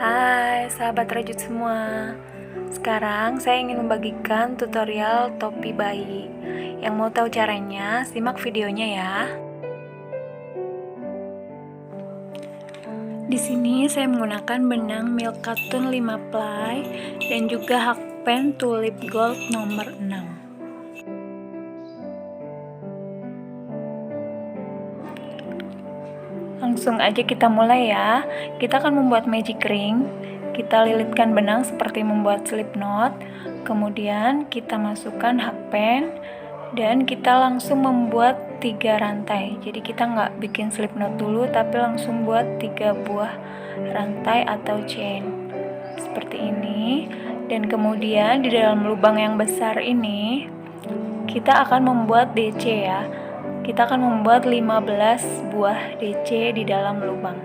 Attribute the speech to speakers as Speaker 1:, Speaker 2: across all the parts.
Speaker 1: Hai sahabat rajut semua. Sekarang saya ingin membagikan tutorial topi bayi. Yang mau tahu caranya, simak videonya ya. Di sini saya menggunakan benang Milk Cartoon 5 ply dan juga hakpen Tulip Gold nomor 6. Langsung aja kita mulai ya. Kita akan membuat magic ring. Kita lilitkan benang seperti membuat slip knot. Kemudian kita masukkan hakpen dan kita langsung membuat 3 rantai. Jadi kita nggak bikin slip knot dulu, tapi langsung buat 3 buah rantai atau chain seperti ini. Dan kemudian di dalam lubang yang besar ini kita akan membuat DC ya. Kita akan membuat 15 buah DC di dalam lubang.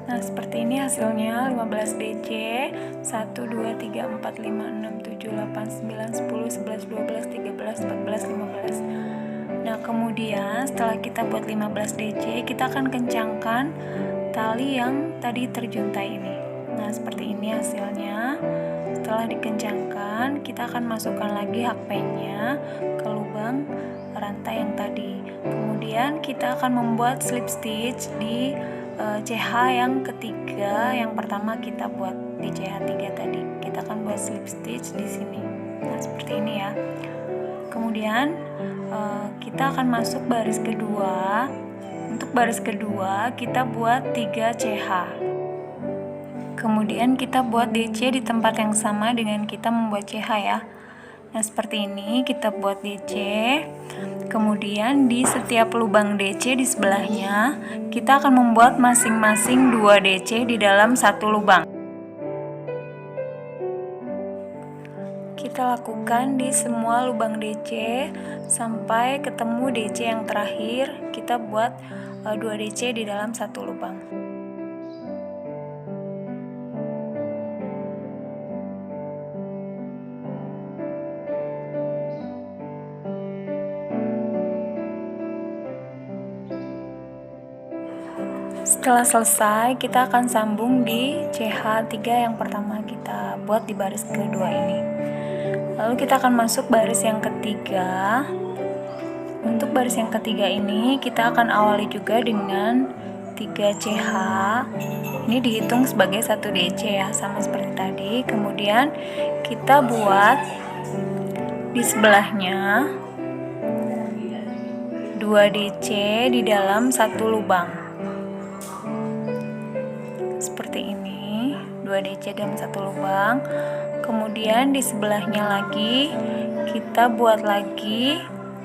Speaker 1: Nah, seperti ini hasilnya 15 DC 1, 2, 3, 4, 5, 6, 7, 8, 9, 10, 11, 12, 13, 14, 15. Nah, kemudian setelah kita buat 15 DC, kita akan kencangkan tali yang tadi terjuntai ini. Nah, seperti ini hasilnya. Setelah dikencangkan, kita akan masukkan lagi hakpennya ke lubang rantai yang tadi. Kemudian kita akan membuat slip stitch di CH yang ketiga. Yang pertama kita buat di CH 3 tadi. Kita akan buat slip stitch di sini. Nah, seperti ini ya. Kemudian kita akan masuk baris kedua. Untuk baris kedua kita buat 3 CH. Kemudian kita buat DC di tempat yang sama dengan kita membuat CH ya. Nah, seperti ini kita buat DC. Kemudian di setiap lubang DC di sebelahnya kita akan membuat masing-masing 2 DC di dalam satu lubang. Kita lakukan di semua lubang DC sampai ketemu DC yang terakhir. Kita buat 2 DC di dalam satu lubang. Setelah selesai, kita akan sambung di CH 3 yang pertama kita buat di baris kedua ini. Lalu kita akan masuk baris yang ketiga. Untuk baris yang ketiga ini kita akan awali juga dengan 3 CH. Ini dihitung sebagai 1 DC ya, sama seperti tadi. Kemudian kita buat di sebelahnya 2 DC di dalam satu lubang. Seperti ini, 2 DC dalam satu lubang. Kemudian di sebelahnya lagi kita buat lagi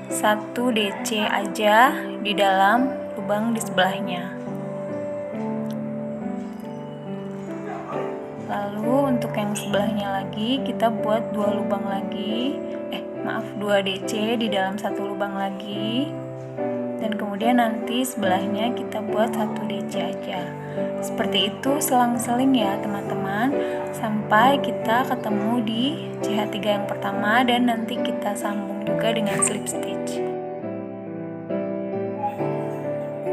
Speaker 1: 1 DC aja di dalam lubang di sebelahnya. Lalu untuk yang sebelahnya lagi kita buat 2 lubang lagi. 2 DC di dalam satu lubang lagi. Dan kemudian nanti sebelahnya kita buat 1 DC aja. Seperti itu selang-seling ya teman-teman, sampai kita ketemu di CH 3 yang pertama dan nanti kita sambung juga dengan slip stitch.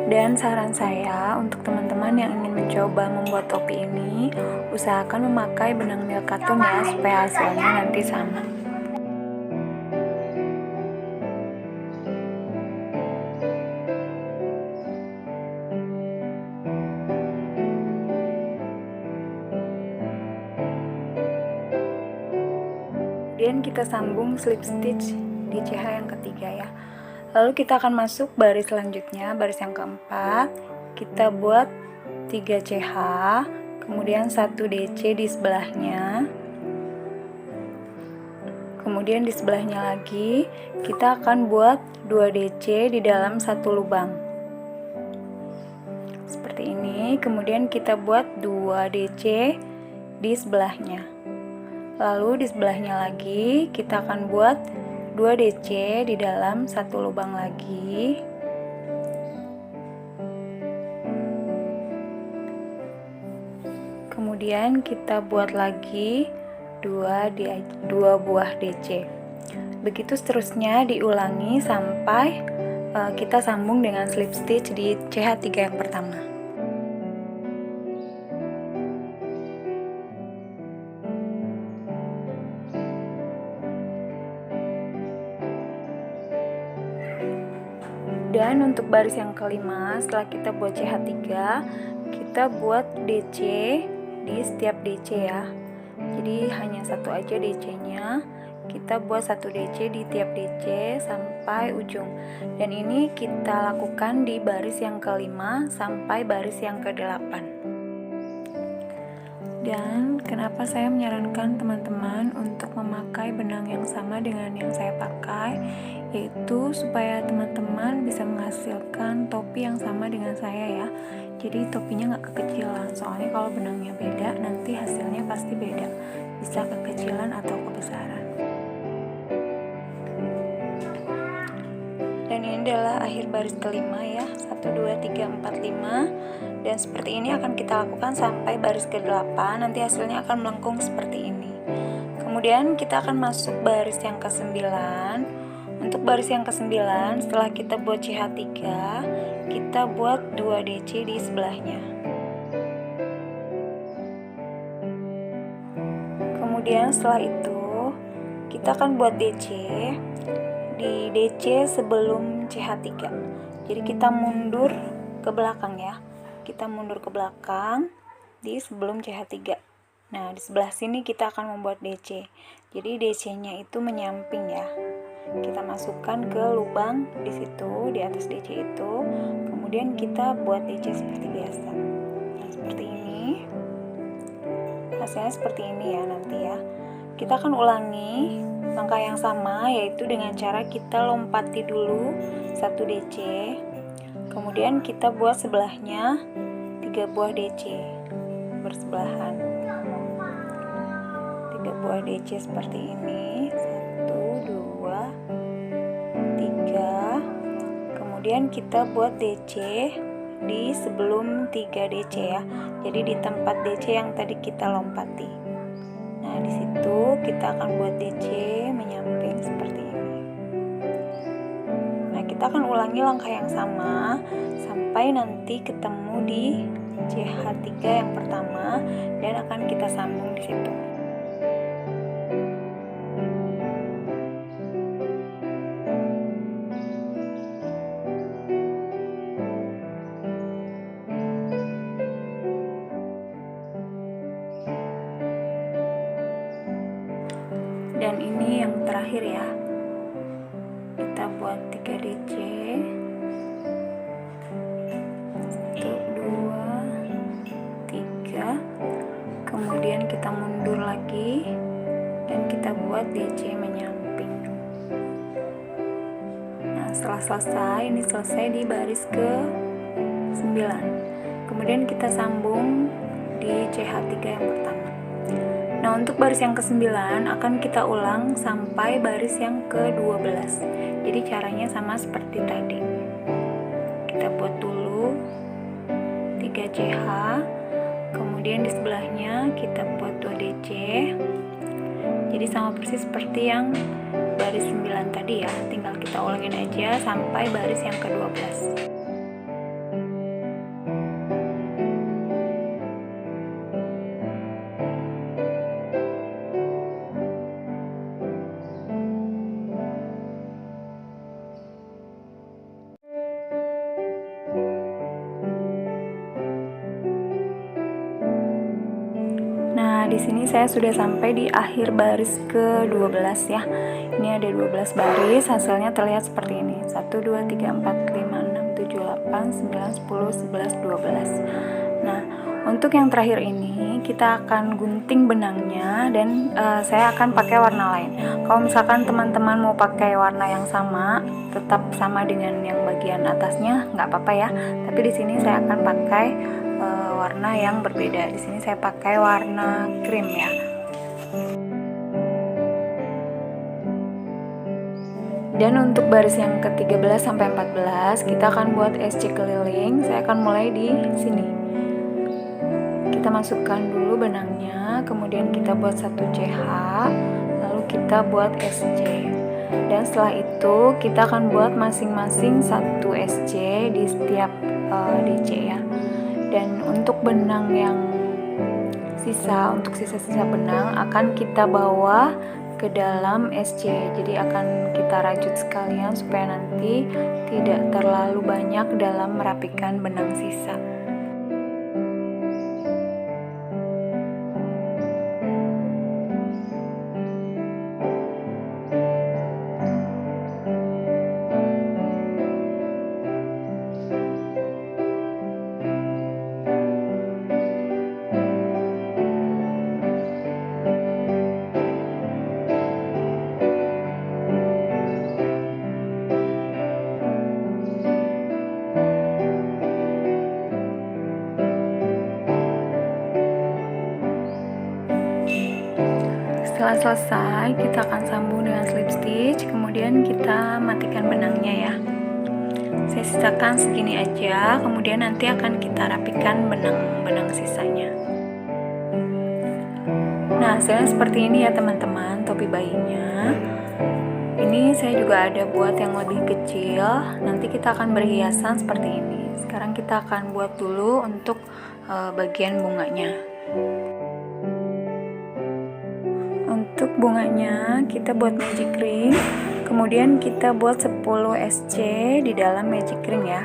Speaker 1: Dan saran saya untuk teman-teman yang ingin mencoba membuat topi ini, usahakan memakai benang Milk Cartoon ya, supaya hasilnya nanti sama. Kemudian kita sambung slip stitch di CH yang ketiga ya. Lalu kita akan masuk baris selanjutnya, baris yang keempat. Kita buat 3 CH, kemudian 1 DC di sebelahnya. Kemudian di sebelahnya lagi kita akan buat 2 DC di dalam satu lubang. Seperti ini. Kemudian kita buat 2 DC di sebelahnya. Lalu di sebelahnya lagi kita akan buat 2 DC di dalam satu lubang lagi. Kemudian kita buat lagi 2 buah DC. Begitu seterusnya diulangi sampai kita sambung dengan slip stitch di CH3 yang pertama. Dan untuk baris yang kelima, setelah kita buat CH3, kita buat DC di setiap DC ya. Jadi hanya satu aja DC-nya. Kita buat satu DC di tiap DC sampai ujung. Dan ini kita lakukan di baris yang kelima sampai baris yang ke-8. Dan kenapa saya menyarankan teman-teman untuk memakai benang yang sama dengan yang saya pakai, yaitu supaya teman-teman bisa menghasilkan topi yang sama dengan saya ya. Jadi topinya nggak kekecilan, soalnya kalau benangnya beda nanti hasilnya pasti beda, bisa kekecilan atau kebesaran. Dan ini adalah akhir baris kelima ya, 1, 2, 3, 4, 5. Dan seperti ini akan kita lakukan sampai baris ke-8, nanti hasilnya akan melengkung seperti ini. Kemudian kita akan masuk baris yang ke-9. Untuk baris yang ke-9, setelah kita buat CH3, kita buat 2 DC di sebelahnya. Kemudian setelah itu, kita akan buat DC di DC sebelum CH3. Jadi kita mundur ke belakang ya. Kita mundur ke belakang di sebelum CH3. Nah, di sebelah sini kita akan membuat DC. Jadi DC-nya itu menyamping ya. Kita masukkan ke lubang di situ, di atas DC itu. Kemudian kita buat DC seperti biasa. Nah, seperti ini. Hasilnya seperti ini ya nanti ya. Kita akan ulangi langkah yang sama, yaitu dengan cara kita lompati dulu 1 DC. Kemudian kita buat sebelahnya 3 buah DC bersebelahan. 3 buah DC seperti ini. 1, 2, 3. Kemudian kita buat DC di sebelum 3 DC ya. Jadi di tempat DC yang tadi kita lompati. Nah, di situ kita akan buat DC menyamping seperti ini. Nah, kita akan ulangi langkah yang sama sampai nanti ketemu di CH3 yang pertama dan akan kita sambung di situ. Dan ini yang terakhir ya. Kita buat 3 DC. 1, 2, 3. Kemudian kita mundur lagi dan kita buat DC menyamping. Nah, setelah selesai, ini selesai di baris ke-9. Kemudian kita sambung di CH3 yang pertama. Nah, untuk baris yang ke-9 akan kita ulang sampai baris yang ke-12. Jadi caranya sama seperti tadi. Kita buat dulu 3 CH, kemudian di sebelahnya kita buat 2 DC. Jadi sama persis seperti yang baris 9 tadi ya, tinggal kita ulangin aja sampai baris yang ke-12. Nah, di sini saya sudah sampai di akhir baris ke-12 ya. Ini ada 12 baris, hasilnya terlihat seperti ini. 1, 2, 3, 4, 5, 6, 7, 8, 9, 10, 11, 12. Nah, untuk yang terakhir ini kita akan gunting benangnya dan saya akan pakai warna lain. Kalau misalkan teman-teman mau pakai warna yang sama, tetap sama dengan yang bagian atasnya, nggak apa-apa ya. Tapi di sini saya akan pakai warna yang berbeda. Di sini saya pakai warna krim ya. Dan untuk baris yang ke-13 sampai 14 kita akan buat SC keliling. Saya akan mulai di sini. Kita masukkan dulu benangnya, kemudian kita buat 1 CH, lalu kita buat SC. Dan setelah itu kita akan buat masing-masing 1 SC di setiap DC ya. Dan untuk benang yang untuk sisa-sisa benang akan kita bawa ke dalam SC, jadi akan kita rajut sekalian supaya nanti tidak terlalu banyak dalam merapikan benang sisa. Setelah selesai, kita akan sambung dengan slip stitch, kemudian kita matikan benangnya ya. Saya sisakan segini aja, kemudian nanti akan kita rapikan benang-benang sisanya. Nah, hasilnya seperti ini ya teman-teman, topi bayinya. Ini saya juga ada buat yang lebih kecil, nanti kita akan berhiasan seperti ini. Sekarang kita akan buat dulu untuk bagian bunganya. Untuk bunganya kita buat magic ring, kemudian kita buat 10 SC di dalam magic ring ya.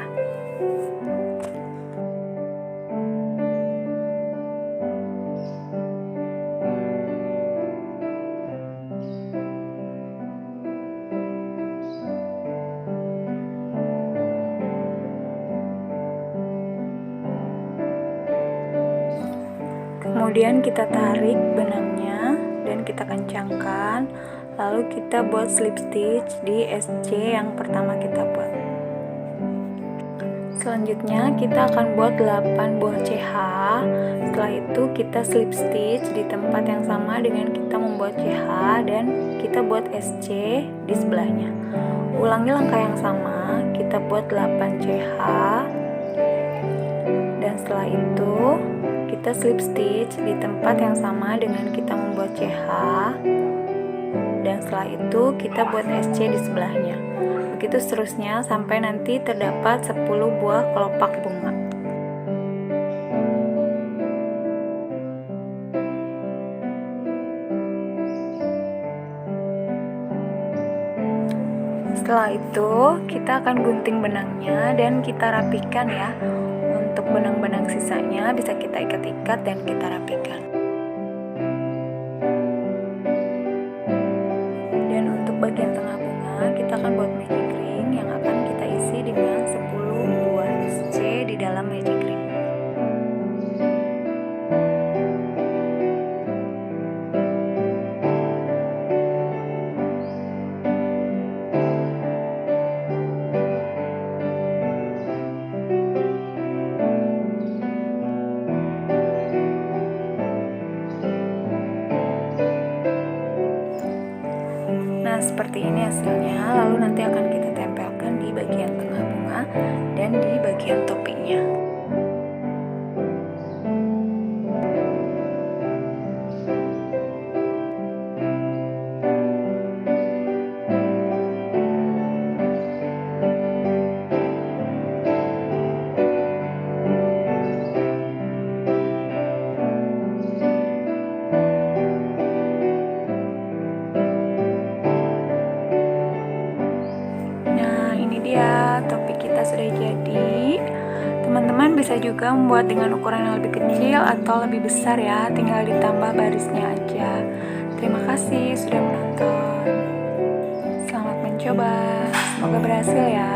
Speaker 1: Kemudian kita tarik benangnya dan kita kencangkan, lalu kita buat slip stitch di SC yang pertama kita buat. Selanjutnya kita akan buat 8 buah CH. Setelah itu kita slip stitch di tempat yang sama dengan kita membuat CH dan kita buat SC di sebelahnya. Ulangi langkah yang sama, kita buat 8 CH dan setelah itu kita slip stitch di tempat yang sama dengan kita membuat CH dan setelah itu kita buat SC di sebelahnya. Begitu seterusnya sampai nanti terdapat 10 buah kelopak bunga. Setelah itu kita akan gunting benangnya dan kita rapikan ya. Untuk benang-benang sisanya bisa kita ikat-ikat dan kita rapikan. Dan untuk bagian tengah bunga kita akan buat magic ring yang akan kita isi dengan 10 buah SC di dalam magic ring. Nah, seperti ini hasilnya, lalu nanti akan kita tempelkan di bagian tengah bunga dan di bagian topinya. Ya, topi kita sudah jadi. Teman-teman bisa juga membuat dengan ukuran yang lebih kecil atau lebih besar ya, tinggal ditambah barisnya aja. Terima kasih sudah menonton. Selamat mencoba, semoga berhasil ya.